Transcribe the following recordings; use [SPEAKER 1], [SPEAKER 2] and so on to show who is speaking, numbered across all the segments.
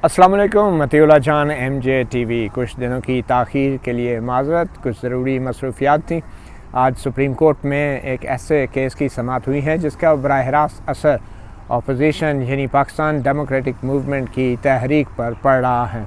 [SPEAKER 1] अस्सलाम वालेकुम। मतीउल्लाह जान MJ TV। कुछ दिनों की ताख़ीर के लिए माज़रत, कुछ ज़रूरी मसरूफ़ियात थी। आज सुप्रीम कोर्ट में एक ऐसे केस की समाअत हुई है जिसका बराह रास्त असर अपोजिशन यानी पाकिस्तान डेमोक्रेटिक मूवमेंट की तहरीक पर पड़ रहा है।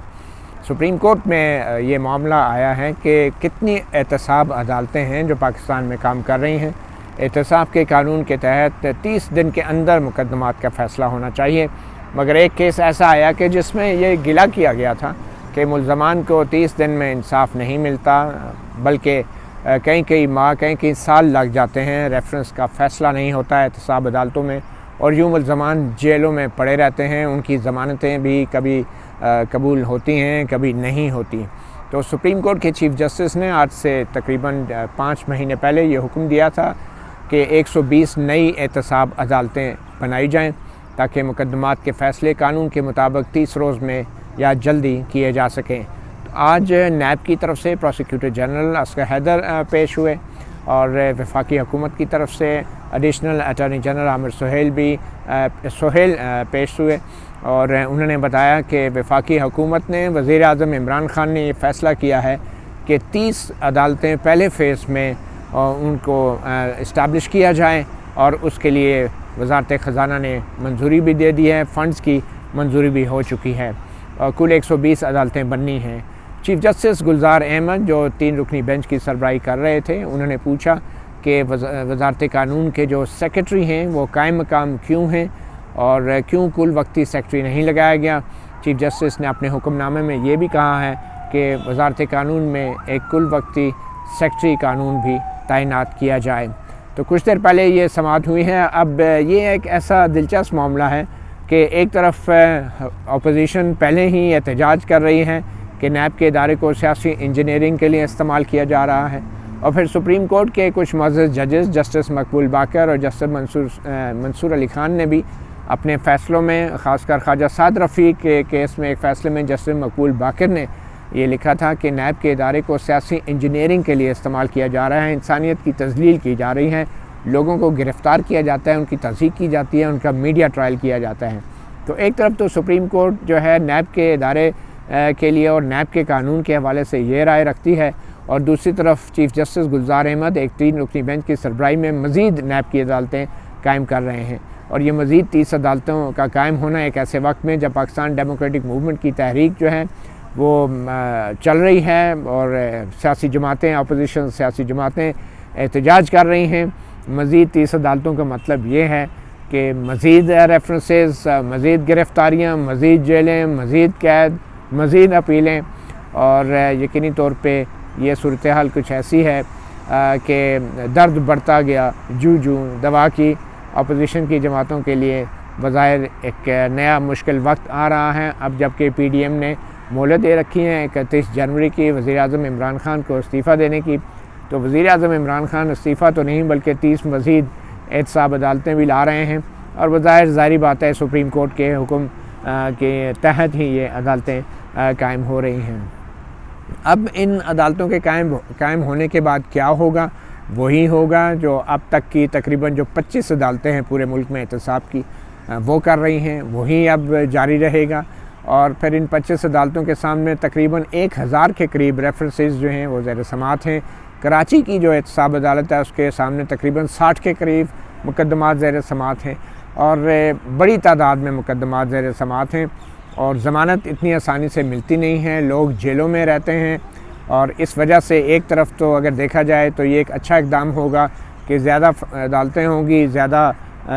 [SPEAKER 1] सुप्रीम कोर्ट में ये मामला आया है कि कितनी एहतसाब अदालतें हैं जो पाकिस्तान में काम कर रही हैं। एहतसाब के कानून के तहत 30 दिन के अंदर मुकदमात का फ़ैसला होना चाहिए, मगर एक केस ऐसा आया कि जिसमें ये गिला किया गया था कि मुल्ज़मान को 30 दिन में इंसाफ नहीं मिलता, बल्कि कई माह कई साल लग जाते हैं। रेफरेंस का फ़ैसला नहीं होता है एहतसाब अदालतों में और यूँ मुल्ज़मान जेलों में पड़े रहते हैं। उनकी ज़मानतें भी कभी कबूल होती हैं, कभी नहीं होती। तो सुप्रीम कोर्ट के चीफ़ जस्टिस ने आज से तकरीबन 5 महीने पहले ये हुक्म दिया था कि 120 नई एहतसाब अदालतें बनाई जाएँ ताकि मुकदमात के फ़ैसले कानून के मुताबिक 30 रोज़ में या जल्दी किए जा सकें। तो आज नैब की तरफ से प्रोसिक्यूटर जनरल असगर हैदर पेश हुए और वफाकी हुकूमत की तरफ से additional attorney general Aamir Sohail पेश हुए और उन्होंने बताया कि वफाकी हुकूमत ने वज़ीर आज़म इमरान खान ने ये फ़ैसला किया है कि 30 अदालतें पहले फ़ेज़ में उनको इस्टाब्लिश किया जाए और उसके लिए वज़ारत ख़ज़ाना ने मंजूरी भी दे दी है, फ़ंड्स की मंजूरी भी हो चुकी है और कुल 120 अदालतें बननी हैं। चीफ़ जस्टिस गुलजार अहमद जो 3 रुकनी बेंच की सरबराही कर रहे थे, उन्होंने पूछा कि वज़ारत कानून के जो सेक्रेटरी हैं वो कायम मकाम क्यों हैं और क्यों कुल वक्ती सेक्रेटरी नहीं लगाया गया। चीफ़ जस्टिस ने अपने हुक्मनामे में ये भी कहा है कि वज़ारत कानून में एक कुल वक्ती सेक्रेटरी कानून भी तैनात किया जाए। तो कुछ देर पहले ये समाअत हुई है। अब ये एक ऐसा दिलचस्प मामला है कि एक तरफ अपोजिशन पहले ही एहतजाज कर रही है कि नैब के इदारे को सियासी इंजीनियरिंग के लिए इस्तेमाल किया जा रहा है और फिर सुप्रीम कोर्ट के कुछ मुअज़्ज़ज़ जजेस जस्टिस मकबूल बाकर और जस्टिस मंसूर अली ख़ान ने भी अपने फ़ैसलों में, ख़ासकर ख्वाजा साद रफ़ी के केस में एक फ़ैसले में जस्टिस मकबूल बाकर ने ये लिखा था कि नैब के इदारे को सियासी इंजीनियरिंग के लिए इस्तेमाल किया जा रहा है, इंसानियत की तज़लील की जा रही है, लोगों को गिरफ़्तार किया जाता है, उनकी तज़हीक की जाती है, उनका मीडिया ट्रायल किया जाता है। तो एक तरफ तो सुप्रीम कोर्ट जो है नैब के इदारे के लिए और नैब के कानून के हवाले से ये राय रखती है और दूसरी तरफ चीफ़ जस्टिस गुलजार अहमद एक 3 रुकनी बेंच की सरबराही में मज़ीद नैब की अदालतें कायम कर रहे हैं और ये मज़ीद 30 अदालतों का कायम होना एक ऐसे वक्त में जब पाकिस्तान डेमोक्रेटिक मूवमेंट की तहरीक जो है वो चल रही है और सियासी जमातें, अपोजिशन सियासी जमातें एहतजाज कर रही हैं। मज़ीद 30 अदालतों का मतलब ये है कि मज़ीद रेफरेंसेस, मज़ीद गिरफ़्तारियाँ, मज़ीद जेलें, मज़ीद कैद, मज़ीद अपीलें और यकीनी तौर पे ये सूरत हाल कुछ ऐसी है कि दर्द बढ़ता गया जू दवा की अपोजिशन की जमातों के लिए बज़ाहिर एक नया मुश्किल वक्त आ रहा है। अब जबकि PDM ने मोहलत दे रखी है 31 जनवरी की वज़ीर आज़म इमरान खान को इस्तीफ़ा देने की, तो वज़ीर आज़म इमरान खान इस्तीफ़ा तो नहीं बल्कि 30 मज़ीद एहतसाब अदालतें भी ला रहे हैं और बज़ाहिर ज़ाहिर बात है सुप्रीम कोर्ट के हुक्म के तहत ही ये अदालतें कायम हो रही हैं। अब इन अदालतों के कायम होने के बाद क्या होगा, वही होगा जो अब तक की तकरीबन जो 25 अदालतें हैं पूरे मुल्क में एहतसाब की वो कर रही हैं, वही अब जारी रहेगा और फिर इन 25 अदालतों के सामने तकरीबन 1000 के करीब रेफरेंसेस जो हैं वो ज़ेर समाअत हैं। कराची की जो एहतसाब अदालत है उसके सामने तकरीबन 60 के करीब मुकदमात ज़ेर समाअत हैं और बड़ी तादाद में मुकदमात ज़ेर समाअत हैं और ज़मानत इतनी आसानी से मिलती नहीं है, लोग जेलों में रहते हैं और इस वजह से एक तरफ तो अगर देखा जाए तो ये एक अच्छा इक़दाम होगा कि ज़्यादा अदालतें होंगी, ज़्यादा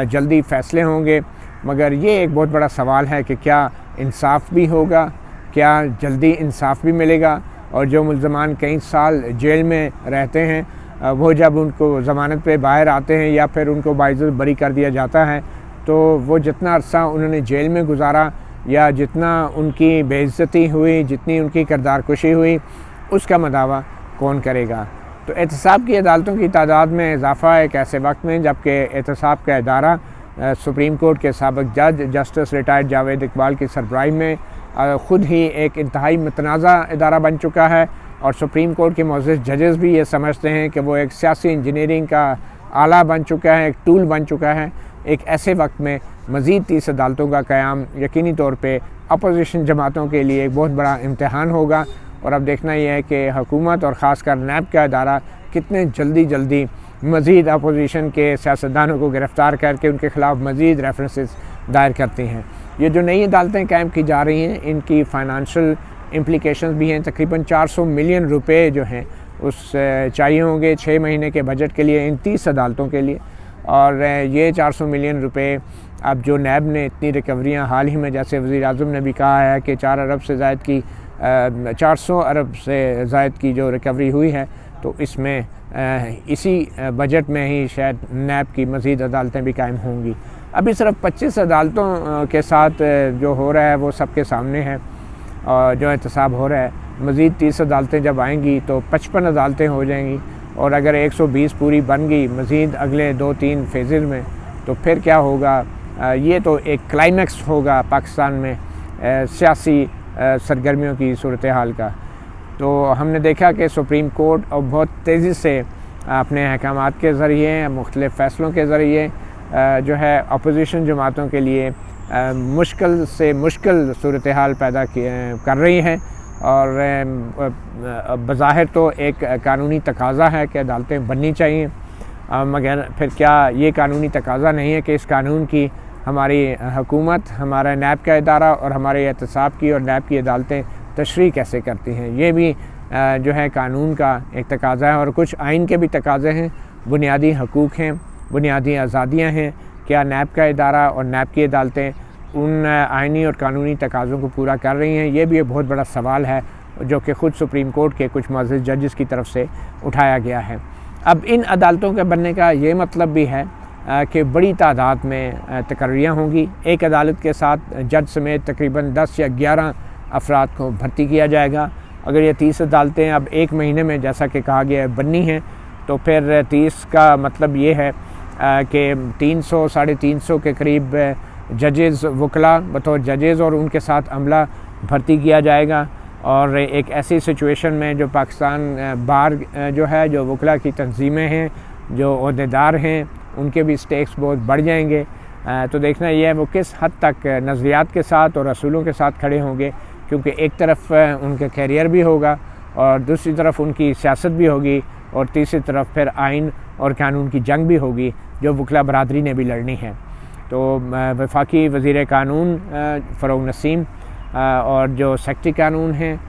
[SPEAKER 1] जल्दी फ़ैसले होंगे, मगर ये एक बहुत बड़ा सवाल है कि क्या इंसाफ भी होगा, क्या जल्दी इंसाफ भी मिलेगा और जो मुल्ज़मान कई साल जेल में रहते हैं वो जब उनको ज़मानत पे बाहर आते हैं या फिर उनको बाइज़्ज़त बरी कर दिया जाता है तो वो जितना अरसा उन्होंने जेल में गुजारा या जितना उनकी बेइज्जती हुई, जितनी उनकी किरदार कुशी हुई, उसका मदावा कौन करेगा। तो एहतसाब की अदालतों की तादाद में इजाफ़ा एक ऐसे वक्त में जबकि एहतसाब का इदारा सुप्रीम कोर्ट के साबिक़ जज जस्टिस रिटायर्ड जावेद इकबाल की सरबराही में ख़ुद ही एक इंतहाई मतनाज़ा इदारा बन चुका है और सुप्रीम कोर्ट के मुअज़्ज़ज़ जजेस भी ये समझते हैं कि वो एक सियासी इंजीनियरिंग का आला बन चुका है, एक टूल बन चुका है एक ऐसे वक्त में मज़ीद 30 अदालतों का क़याम यकीनी तौर पे अपोजिशन जमातों के लिए एक बहुत बड़ा इम्तहान होगा। और अब देखना यह है कि हुकूमत और ख़ासकर नैब का अदारा कितने जल्दी मज़ीद अपोजिशन के सियासतदानों को गिरफ़्तार करके उनके ख़िलाफ़ मज़ीद रेफरेंसेस दायर करती हैं। ये जो नई अदालतें कायम की जा रही हैं इनकी फ़ाइनेंशियल इम्प्लिकेशंस भी हैं। तकरीबन 400 मिलियन रुपए जो हैं उस चाहिए होंगे 6 महीने के बजट के लिए इन 30 अदालतों के लिए। और ये 400 मिलियन रुपए अब जो नैब ने इतनी रिकवरियाँ हाल ही में, जैसे वज़ीर-ए-आज़म ने भी कहा है कि 400 अरब से ज़ायद की जो रिकवरी हुई है, तो इसमें इसी बजट में ही शायद नैब की मज़ीद अदालतें भी कायम होंगी। अभी सिर्फ 25 अदालतों के साथ जो हो रहा है वो सबके सामने है और जो एहतसाब हो रहा है। मज़ीद 30 अदालतें जब आएंगी तो 55 अदालतें हो जाएंगी और अगर 120 पूरी बन गई मज़ीद अगले 2-3 फेज़ में, तो फिर क्या होगा? ये तो एक क्लाइमैक्स होगा पाकिस्तान में सियासी सरगर्मियों की सूरत हाल का। तो हमने देखा कि सुप्रीम कोर्ट अब बहुत तेज़ी से अपने अहकामात के ज़रिए, मुख्तलिफ़ फ़ैसलों के ज़रिए जो है अपोजिशन जमातों के लिए मुश्किल से मुश्किल सूरत हाल पैदा कर रही हैं। और बज़ाहिर तो एक कानूनी तकाज़ा है कि अदालतें बननी चाहिए, मगर फिर क्या ये कानूनी तकाज़ा नहीं है कि इस कानून की हमारी हुकूमत, हमारा नैब का इदारा और हमारे एहतसाब की और नैब की अदालतें तशरीह कैसे करती हैं? ये भी जो है कानून का एक तकाज़ा है और कुछ आइन के भी तकाज़े हैं, बुनियादी हकूक़ हैं, बुनियादी आज़ादियाँ हैं। क्या नैब का इदारा और नैब की अदालतें उन आइनी और कानूनी तकाज़ों को पूरा कर रही हैं? ये भी एक बहुत बड़ा सवाल है जो कि ख़ुद सुप्रीम कोर्ट के कुछ मुअज़्ज़ज़ जजेस की तरफ से उठाया गया है। अब इन अदालतों के बनने का ये मतलब भी है कि बड़ी तादाद में तकर्रियाँ होंगी। एक अदालत के साथ जज समेत तकरीबन 10 या 11 अफराद को भर्ती किया जाएगा। अगर ये 30 अदालतें अब 1 महीने में, जैसा कि कहा गया है, बननी हैं, तो फिर 30 का मतलब ये है कि 300 साढ़े 300 के करीब जजेज़, वकला बतौर जजेज़ और उनके साथ अमला भर्ती किया जाएगा। और एक ऐसी सिचुएशन में जो पाकिस्तान बार जो है, जो वकला की तंजीमें हैं, जो ओहदेदार हैं, उनके भी स्टेक्स बहुत बढ़ जाएंगे। तो देखना यह है वो किस हद तक नज़रियात के साथ और असूलों के साथ खड़े होंगे, क्योंकि एक तरफ उनका कैरियर भी होगा और दूसरी तरफ उनकी सियासत भी होगी और तीसरी तरफ फिर आइन और कानून की जंग भी होगी जो वकला बरादरी ने भी लड़नी है। तो वफाकी वज़ीर कानून फ़रोग़ नसीम और जो सेक्रेटरी कानून हैं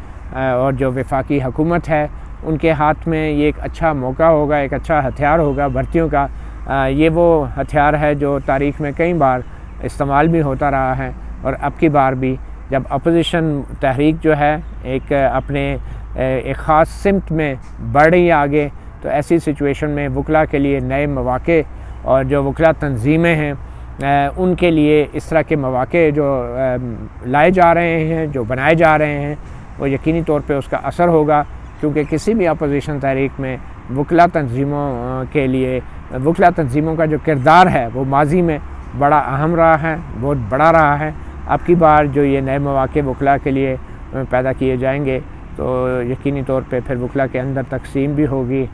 [SPEAKER 1] और जो वफाकी हुकूमत है, उनके हाथ में ये एक अच्छा मौका होगा, एक अच्छा हथियार होगा भर्तियों का। ये वो हथियार है जो तारीख़ में कई बार इस्तेमाल भी होता रहा है और अब की बार भी जब अपोजिशन तहरीक जो है एक अपने एक ख़ास सिमत में बढ़ रही आगे, तो ऐसी सिचुएशन में वकला के लिए नए मौक़े और जो वकला तंजीमें हैं उनके लिए इस तरह के मौक़े जो लाए जा रहे हैं, जो बनाए जा रहे हैं, वो यकीनी तौर पे उसका असर होगा। क्योंकि किसी भी अपोजिशन तहरीक में वकला तंजीमों के लिए, वकला तंजीमों का जो किरदार है वो माजी में बड़ा अहम रहा है, बहुत बड़ा रहा है। अब की बार जो ये नए मौक़े वकला के लिए पैदा किए जाएंगे, तो यकीनी तौर पे फिर वकला के अंदर तकसीम भी होगी,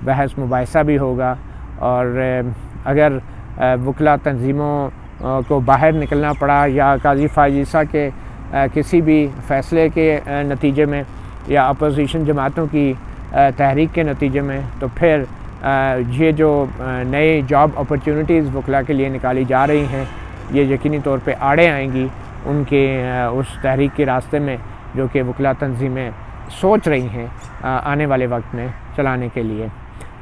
[SPEAKER 1] बहस मुबाहिसा भी होगा। और अगर वकला तंजीमों को बाहर निकलना पड़ा या काजी फाजीसा के किसी भी फ़ैसले के नतीजे में या अपोजिशन जमातों की तहरीक के नतीजे में, तो फिर ये जो नए जॉब अपॉर्चुनिटीज़ वकला के लिए निकाली जा रही हैं, ये यकीनी तौर पे आड़े आएंगी उनके उस तहरीक के रास्ते में जो कि वकला तंजीमें सोच रही हैं आने वाले वक्त में चलाने के लिए।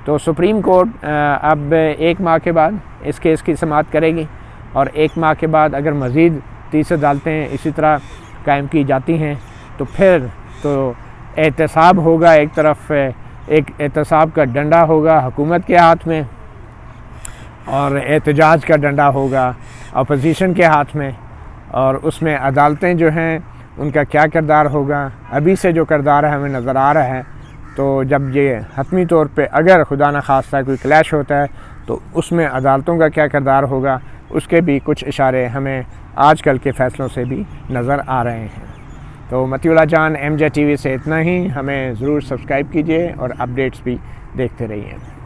[SPEAKER 1] तो सुप्रीम कोर्ट अब 1 माह के बाद इस केस की समाअत करेगी और 1 माह के बाद अगर मज़ीद 30 अदालतें इसी तरह कायम की जाती हैं, तो फिर तो एहतसाब होगा, एक तरफ एक एहतसाब का डंडा होगा हुकूमत के हाथ में और एहतजाज का डंडा होगा अपोजिशन के हाथ में। और उसमें अदालतें जो हैं उनका क्या किरदार होगा, अभी से जो किरदार है हमें नज़र आ रहा है। तो जब ये हतमी तौर पे अगर खुदा न खास्ता कोई क्लैश होता है, तो उसमें अदालतों का क्या किरदार होगा, उसके भी कुछ इशारे हमें आजकल के फ़ैसलों से भी नज़र आ रहे हैं। तो मतीउल्लाह जान MJ TV से इतना ही। हमें ज़रूर सब्सक्राइब कीजिए और अपडेट्स भी देखते रहिए।